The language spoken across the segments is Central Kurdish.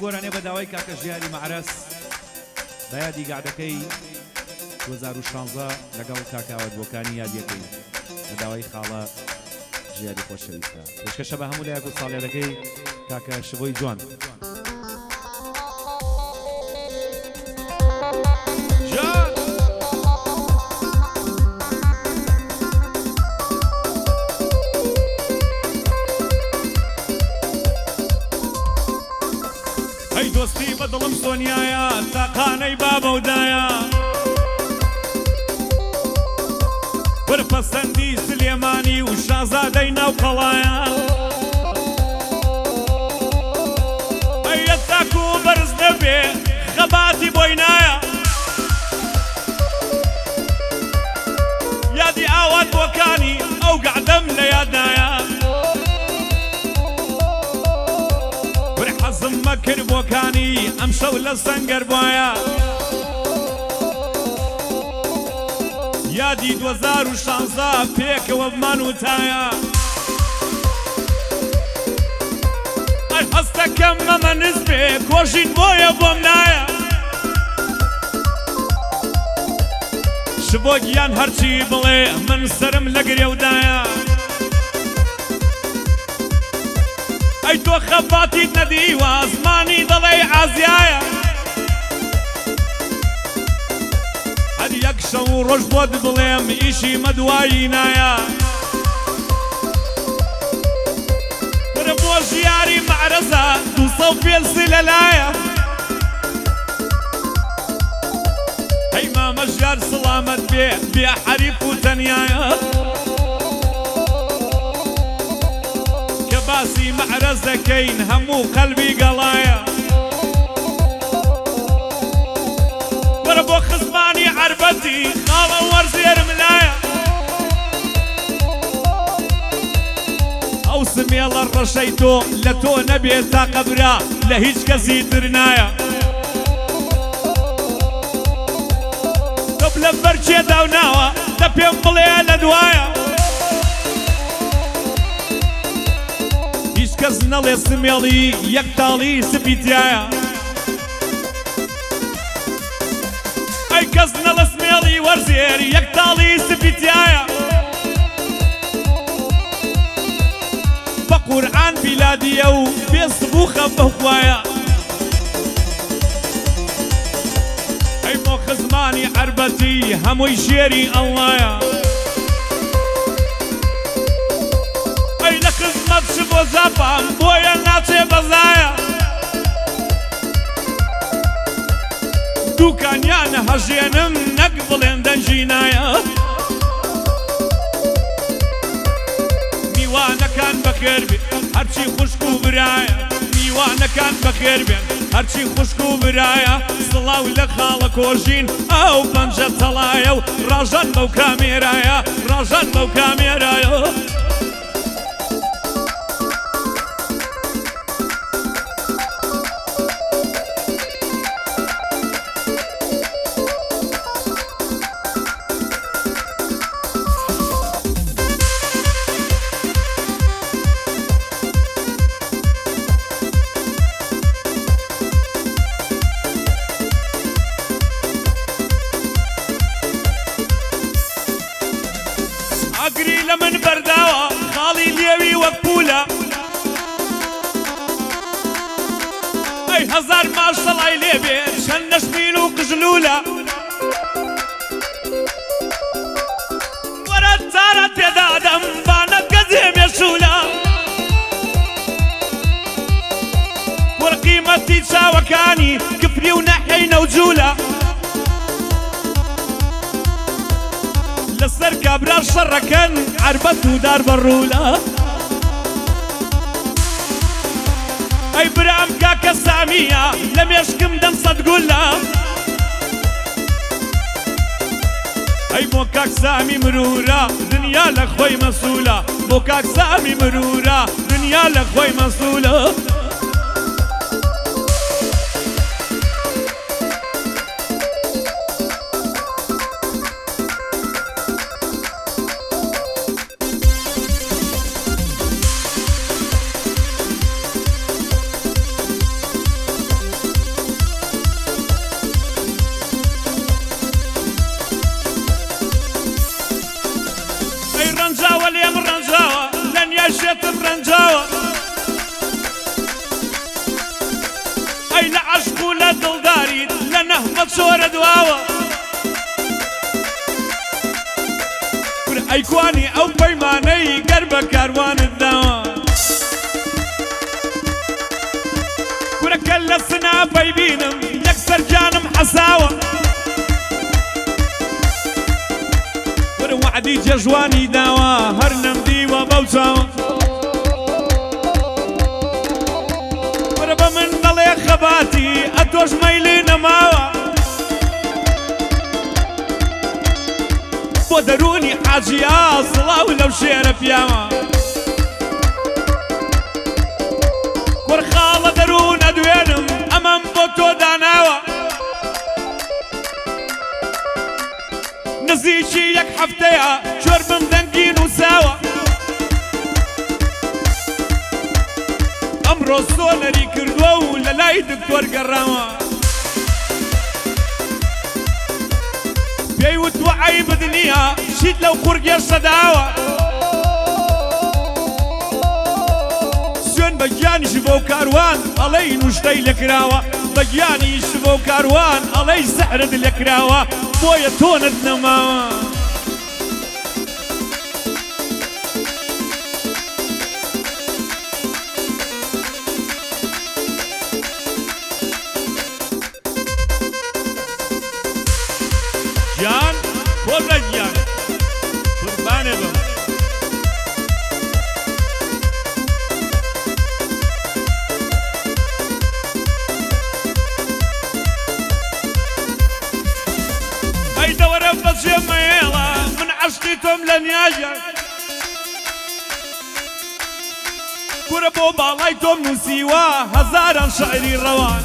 گۆرانێ بە داوای کاکە ژیاری مەعرەس بەیادی گادەکەی 2016 لەگەڵ کاکاوت بۆکانی یادیەکەی بە داوای خاڵە ژیاری خۆشەویستە پێشکەشە بە هەموو لایەک و ساڵێرەکەی کاکە شبۆی جوان دۆستی بە دڵم سۆنیایە تاقانەی بابەودایە پرپەسەندی سلێمانی و شازادەی ناو قەڵایە ئەیە تاکو و بەرز نەبێ خەباتی بۆی نایە یادی ئاوات بۆکانی ئەو گەعدەم لە یادنایە حەزم مەکرد بۆکانی ئەم شەو لە سەنگەر بواە یادی 2016 پێکەوە بمان وتایە ئەی هەستەکەم مەمە نزبێ کۆژین بۆیە بۆم نایە شبۆ گیان هەرچی بڵێ من سرم لە گرێودایە ئەی تۆ خەباتیت نەدیوە زمانی دەڵێ ئازیایە هەر یەک شەو و ڕۆژ بۆت بڵێم ئیشی مەدوایی نایە برە بۆ ژیاری مەعرەزە 200 فێلسی لەلایە ئەی مامە ژیار سڵامەت بێ بێ حەریف و تەنیایە باسی مەعرەز دەکەین هەموو قەلبی گەڵایە وەرە بۆ خزمانی عەربەتی خاڵە وەرزێرم لایە ئەو سمێڵە ڕەشەی تۆ لە تۆ نەبێت تا قەبرا لە هیچ کەسی تر نایە تۆ لە بەرچێ داوناوە دە پێم بڵێ لە دوایە کەس نەڵێ سمێڵی یەک تاڵی سپیتایە ئەی کەس نەڵە سمێڵی وەرزێر یەک تاڵی سپیتایە بە قورعان بیلادیە و بێسبووخە بەخوایە ئەی بۆ خزمانی عەربەتی هەمووی شێری ئەڵڵایە خزمەت چ بۆ زاپام بۆیە ناچێ بەزایە دووکانیان هەژێنم نەک بڵێن دەنجینایە میوانەکان بەخێر بێن هەرچی خوشک و برایە میوانەکان بەخێر بێن هەرچی خوشک و برایە سڵاو لە خاڵە کۆژین ئەو پەنجە تەڵایە و ڕاژان بەو کامێرایە ڕاژان بەو کامێرایە ئەگری لە من بەرداوە خاڵی لێوی وەک پولە ئەی هەزار ماشەڵای لێبێ چەند نەشمین و قژلولە وەرە تارە تێدادەم بانەت گەزێ مێشولە وەرقیمەتی چاوەکانی کفری و نەحەی نەوجولە لەسەر کابرا شەڕەکەن عەربەت و دار بەڕوولە ئەی برام کاکە سامیە لە مێشکم دەم سەد گولە ئەی بۆ کاک سامی مرورە دنیا لە خۆی مەسوولە بۆ کاک سامی مرورە دنیا لە خۆی مەسوولە بێتم ڕەنجاوە ئەی لە عەشق و لە دڵداریت لە نەحمەت چۆرە دواوە ئەی کوانی ئەو پەیمانەی گەر بە کاروانت داوە کورەکە لە سناپەی بینم یەکسەر جانم حەساوە کورە وعدی جەژوانی داوە هەر نەمدیوە بەو چاوە کورە بە من دەڵێ خەباتی ئەتۆش مەیلی نەماوە بۆ دەرونی حاجیا سڵاو لەو شێرە پیاوە کوڕخاڵە دەروون ئەدوێنم ئەمەم بۆ تۆ داناوە نزیکی یەک هەفتەیە چۆربم دەنگی نووساوە ئەمڕۆ سۆنەری کردووە و لە لای دکتۆر گەڕاوە پێی وتوە عەیبت نییە شیت لەو قورگێ سەداوە سوێن بە گیانیش بۆ کاروان ئەڵەی نوشتەی لێکراوە بە گیانیش بۆ کاروان ئەڵەی سەحرت لێکراوە بۆیە تۆنت نەماوە گیان کۆبرە گیان قوربانێ بم ئەی دەوەرە بەجێ مەیێڵە من عەشقی تۆم لە نیاژە کورە بۆ باڵای تۆم نووسیوە هەزاران شاعری ڕەوان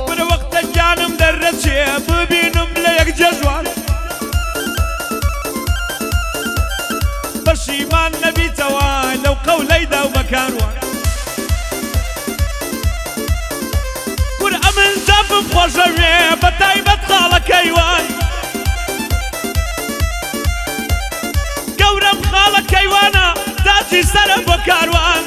کورە وەختە گیانم دەرەچێ ببینم لە یەک جەژوان بەشیمان نەبیتەوە لەو قەولەیدا و بەکاروان کورە ئەمن جەبم خۆشەوێ بە تایبەت خاڵەکەیوان گەورەم خاڵەکەیوانە تاجی سەرە بۆ کاروان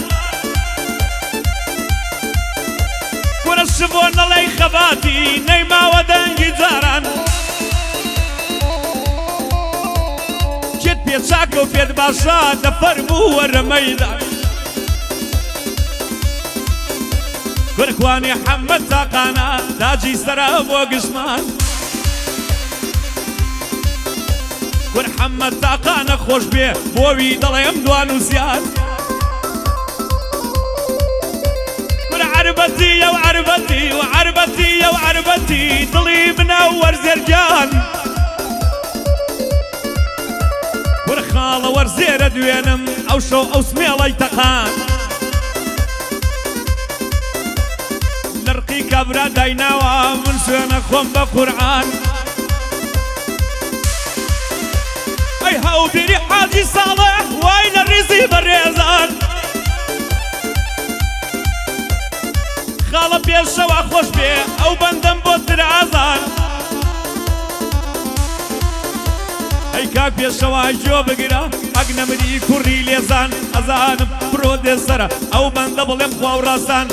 کورە شبۆ نەڵەی خەباتی نەیماوە دەنگی جاران کێت پێ چاکە و پێت باشە دەفەرموو وەرە مەیدان کورە کوانی حەممەد تاقانە تاجی سەرە بۆ گشمان کورە حەممەد تاقانە خۆش بێ بۆوی دەڵێم دوان و زیاد کورە عەربەتیە و عەربەتی و عەربەتیە و عەربەتی دڵی منە و وەرزێرگیان کورە خاڵە وەرزێرە دوێنم ئەو شەو ئەو سمێڵەی تەقان لەرقی کابرا دایناوە من سوێنە خۆم بە قورعان ئەی هاوبیری حاجی ساڵح وای لە ڕیزی بەڕێزان خاڵە پێشەوە خۆش بێ ئەو بەندەم بۆ درازان ئەی کاک پێشەوە جۆ بگرە ئەگنەمری کوڕی لێزان ئەزانم بڕۆ دێ سەرە ئەو بەندە بڵێم خواوڕاستان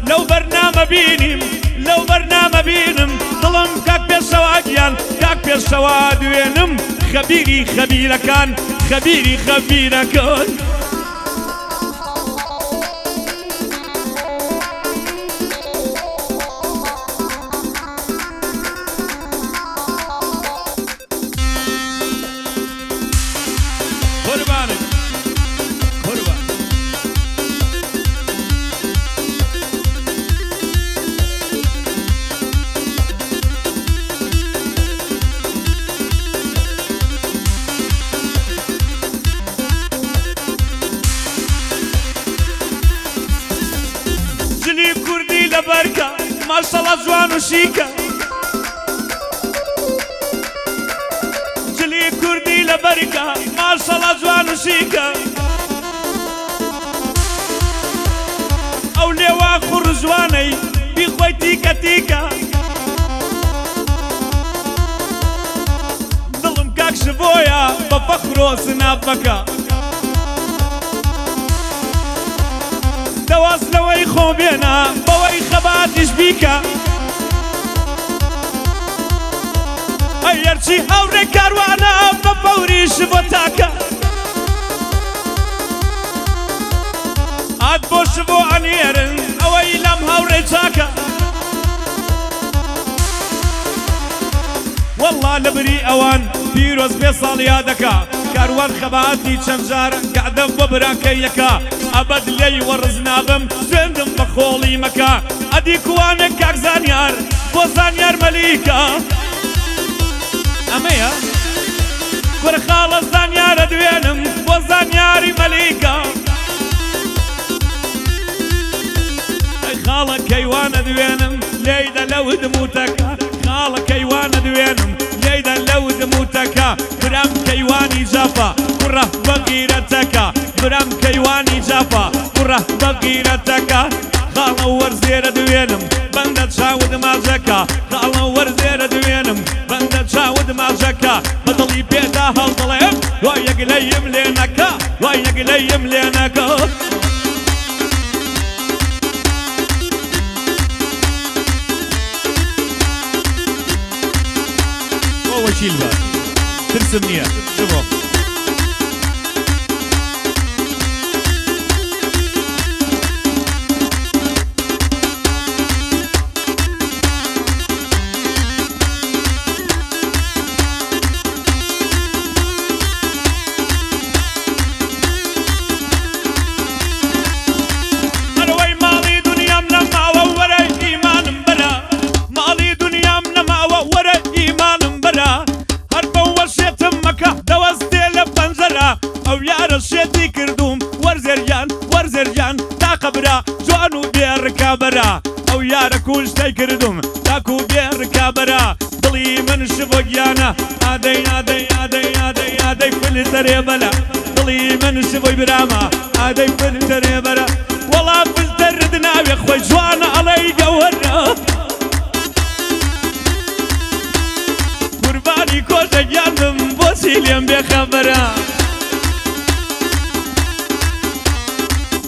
لەو بەرنامە بینیم لەو بەرنامە بینم دڵم کاک پێشەوە گیان کاک پێشەوە دوێنم خەبیری خەبیرەکان خەبیری خەبیرەکان قوربانت قوربان جلی کوردی لەبەرکە ماشەڵڵا جوان و شیکە جلی کوردی لەبەرکە ماشەڵڵا جوان و شیکە ئەو لێوا خوڕ جوانەی بیخۆی تیکە تیکە دڵم کاک شبويا بفخرو سنابكا دواز لوي خوبينا بوي خباتش بيكا ايرشي هوري كاروانا بفوري شبوتاكا عاد بو شبو عنيرن اوي لم هوري تاكا والله لبري اوان بيروز بيصال يادكا كاروان خباتي شمجار قاعدة ببراكيكا ابد لي ورزناغم زندم بخولي مكا اديك وانا كاك زانيار بو زانيار مليكا اميا كور خالص زانيار دوينم بو زانياري مليكا اي خالة كيوانا دوينم ليدا لو دموتكا خالة كيوانا دوينم ليدا لو دموتكا برام كيواني جافا كره بغيرتكا برام كيواني جافا كره بغيرتكا خالة ورزير دوينم بندت شاود ماجكا خالة ورزير دوينم بندت شاود ماجكا بطلي بيتا هالطلب وياك ليم لينكا وياك ليم لينكا وشيلها ترسم نية شوفوا شێتی کردوم وەرزێریان تا قەبرا جوان و بێڕکابەرا ئەو یارە کوشتەی کردوم تاکو بێڕکابەرا دڵی من شبۆ گیانە ئادەی ئادەی ئادەی ئادەی ئادەی فلتەرێ بەلا دڵی من شبۆی برامە ئادەی فلتەرێ بەرە وەڵا فلتەرت ناوێ خۆی جوانە ئەڵەی گەوەرە قوربانی کۆشە گیاندم بۆچی لێم بێخەبەرە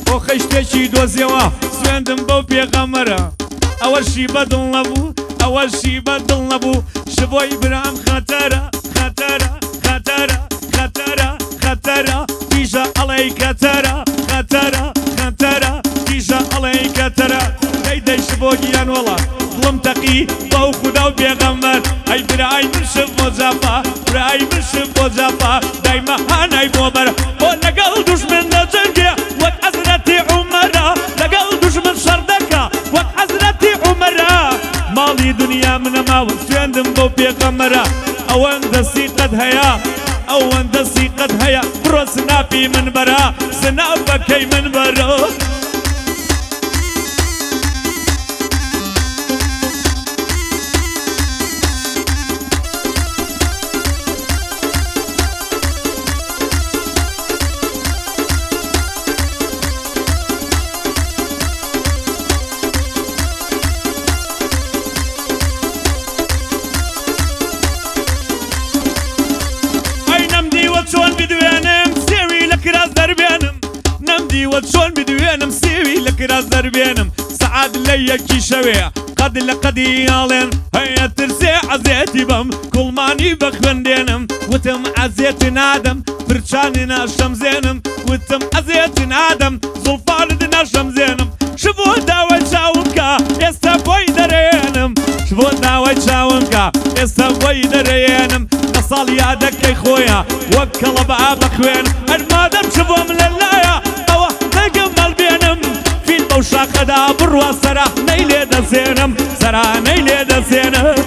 بۆ خەشتێکی دۆزیەوە سوێندم بەو پێغەمەرە ئەوەشی بەدڵ نەبوو ئەوەشی بەدڵ نەبوو شبۆی برام خەتەرە خەتەرە خەتەرە خەتەرە خەتەرە دیژە ئەڵەی کەتەرە خەتەرە خەتەرە دیژە ئەڵەی کەتەرە دەی شبۆ گیان وەڵا دڵم تەقی بەو خودا و پێغەمبەر ئەی برای من شب بۆ جافا برای من شب بۆ جافا دایمە هانای بۆ بەرە بۆ لەگەڵ دوژمن دەجەنگێ وەک حەزرەتی عومەرە لەگەڵ دوژمن شەڕ دەکا وەک حەزرەتی عومەرە ماڵی دنیا منە ماوە سوێندم بۆ پێغەمبەرە ئەوەندە سیقەت هەیە ئەوەندە سیقەت هەیە بڕۆ سناپی من بەرە سناپەکەی من بەرە چۆن بدوێنم سێوی لە کراس دەربێنم نەمدیوە چۆن بدوێنم سێوی لە کراس دەربێنم سەعات لە یەکی شەوەیە قەد لە قەدی ئاڵێن هەیە ترسێ عەزێتی بەم کوڵمانی بە خوێندێنم وتم عەزێت نادەم پرچانی ناشەمزێنم وتم عەزێت نادەم زوڵفانت ناشەمزێنم شبۆ داوای چاوم کە ئێستا بۆی دەرێنم شبۆ داوای چاوم کە ئێستا بۆی دەرێنم ساڵ یادەکەی خۆیە وەک کەڵە بە ئابە خوێن ئەرمادەم چ بۆم لەلایە ئەوە نەگەم هەڵبێنم فیل بەو شاخەدا بڕوا سەرانەی لێ دەسێنم سەرانەی لێ دەسێنم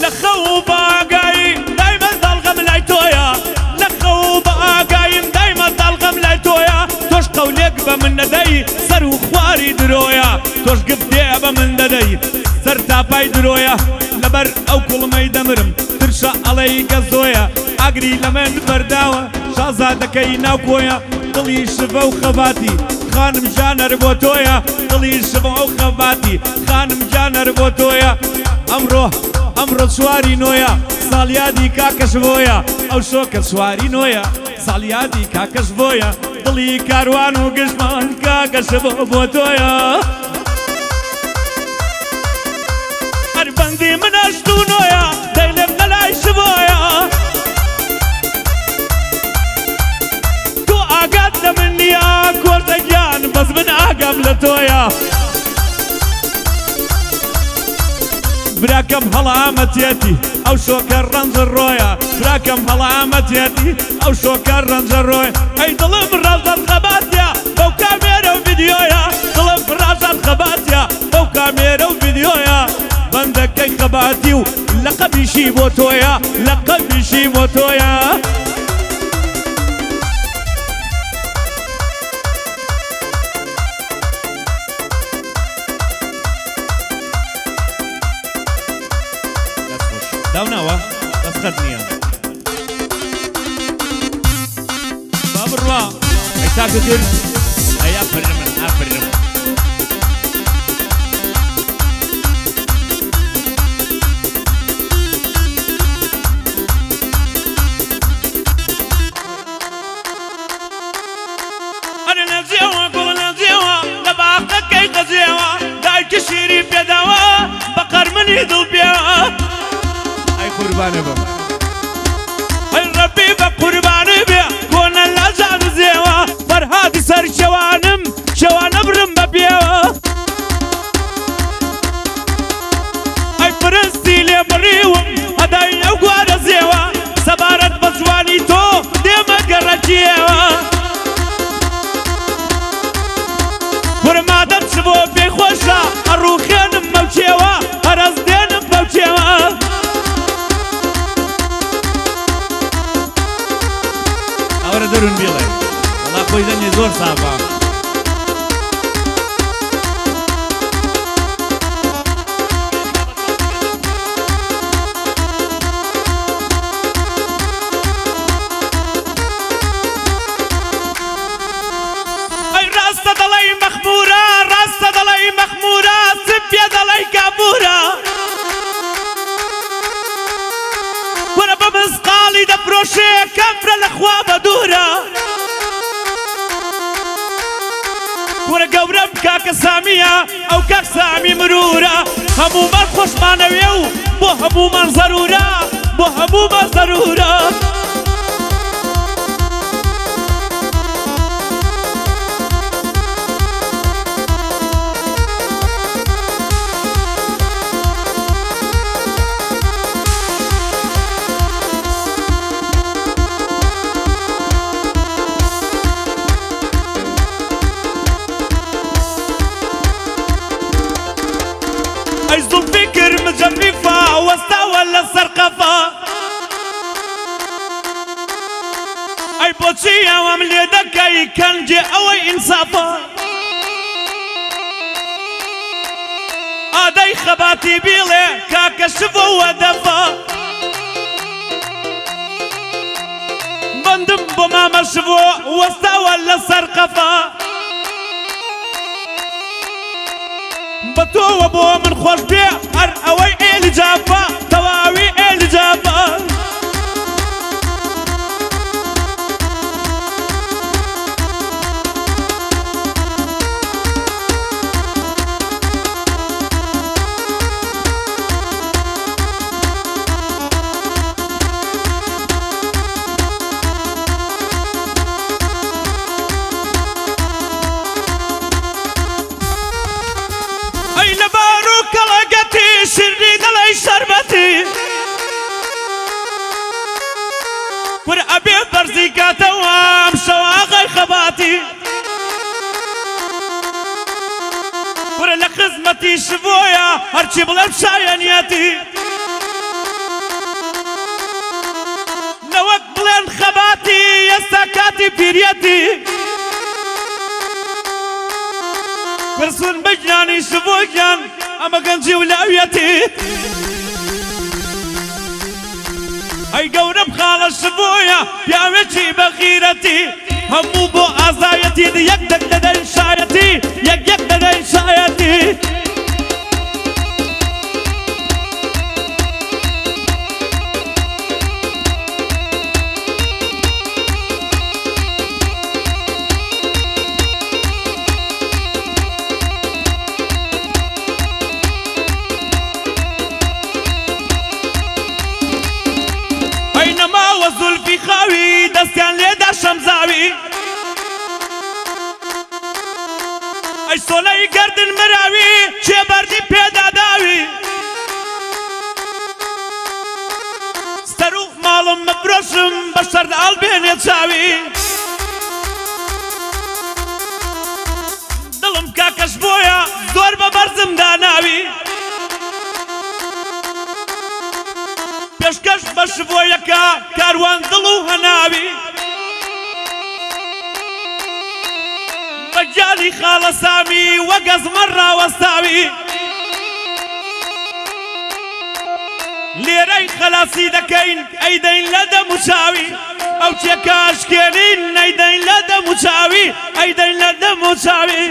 لخو باقي ساپای درۆیە لەبەر ئەو کوڵمەی دەمرم ترشە ئەڵەی کە زۆیە ئاگری لە من بەرداوە شازادەکەی ناو کۆیە دڵی شڤە و خەباتی خانم جانەر بۆ تۆیە دڵی شڤە و خەباتی خانم جانەر بۆ تۆیە ئەمڕۆ سواری نۆیە ساڵیادی کاکەش بۆیە ئەو شۆکە سواری نۆیە ساڵیادی کاکەش بۆیە دڵی کاروان و گشتمان کاکەش بۆ تۆیە هەربەندی منەشت و نۆیە دەیلم لە لای شبۆیە تۆ ئاگات لە من نییە کۆردەگیان بەس من ئاگام لە تۆیە براکەم هەڵامەتێتی ئەو شۆکە ڕەنجە ڕۆیە براکەم هەڵامەتێتی ئەو شۆکە ڕەنجە ڕۆی ئەی دڵم ڕەزەر خەباتە بەو کامێرە و ڤیدیۆیە دڵم ڕەزەر خەباتە بەو کامێرە و ڤیدیۆیە بەندەکەی خەباتی و لەقەبیشی بۆ تۆیە لەقەبیشی بۆ تۆیە داوناوە دەستخەت نییە با بڕوا ئەی تاکە کرد ئەی ئەفرم ئەفرم ئەرە نەزیێوە گوڵ نەزیێوە لە باخەکەی قەزیێوە دایکی شیری پێداوە بە قەرمنی دڵ پێوە قوربانە بم ئەی ڕەبی بە قوربانە بێ کۆنە لە جان و زێوە فەرهادی سەر شەوانە برم بە پێوە ئەی پرستی لێ بڕیوم هەدای ئەو گوارە زێوە سەبارەت بە جوانی تۆ دێمە گەڕەکیێوە ورمادەم چ بۆ پێی خۆشە هەڕووخێنم مەوچێوە هەرەز دێنم بەوچێوە ئەوەرە دەرون بێڵێ وەڵا خۆی دەنێ زۆر ساپا ئەی ڕاستە دەڵێی مەخمورە ڕاستە دەڵێی مەخمورە سپێ دەڵێی کابورە وەرە بە مزقاڵی دەفرۆشێ کەمرە لەخوا بە دوورە وەرە گەورەم کاکە سامیە ئەو کاک سامی مرورە هەموومان خۆشمانەوێ و بۆ هەموومان زەرورە بۆ هەموومان زەرورە ئەی زوڵفی کرد مجەفیفە وەستاوە لەسەر قەفە ئەی بۆچی ئەوەم لێ دەکەی کەنجێ ئەوەی ئینسافە ئادەی خەباتی بیڵێ کاکە شڤە وەدەفە بەندم بۆ مامە شڤۆ وەستاوە لەسەر قەفە بە تۆوە بۆ من خۆش بێ هەر ئەوەی ئێلی جافە تەواوی ئێلی جافە ئەی لەبار و کەڵەگەتی شیرنی دەڵێی شەربەتی ورە ئەبێ بەرزی کاتەوە ئەم شەوە ئاغای خەباتی ورە لە خزمەتی شڤۆیە هەرچی بڵێم شایەنیەتی نەوەک بڵێن خەباتی ئێستا کاتی پیرەتی پرسون بجنانی شڤۆیان ئەمە گەنجی و لاویەتی ئەی گەورم خاڵەش بۆیە پیاوێکی بەغیرەتی هەموو بۆ ئازایەتی یەک دەدەی شایەتی یەک دەدەی شایەتی ئەینەماوە زولفی خاوی دەستیان لێدا شەمزاوی ئەی سۆلەی گەردن مراوی کێبەردی پێداداوی ستەر و ماڵم مەفرۆشم بە شەرد ئاڵبێنێ چاوی دڵم کاکەش بۆیە زۆر بە بەرزم داناوی پێشکەش بە شبۆیەکە کاروان دڵ و هەناوی بەجالی خاڵە سامی وەگەزمە ڕاوەستاوی لێرەی خەلاسی دەکەین ئەیدەین لە دەم و چاوی ئەو چێکاشکێنین ئەیدەین لە دەم و چاوی ئەیدەین لە دەم و چاوی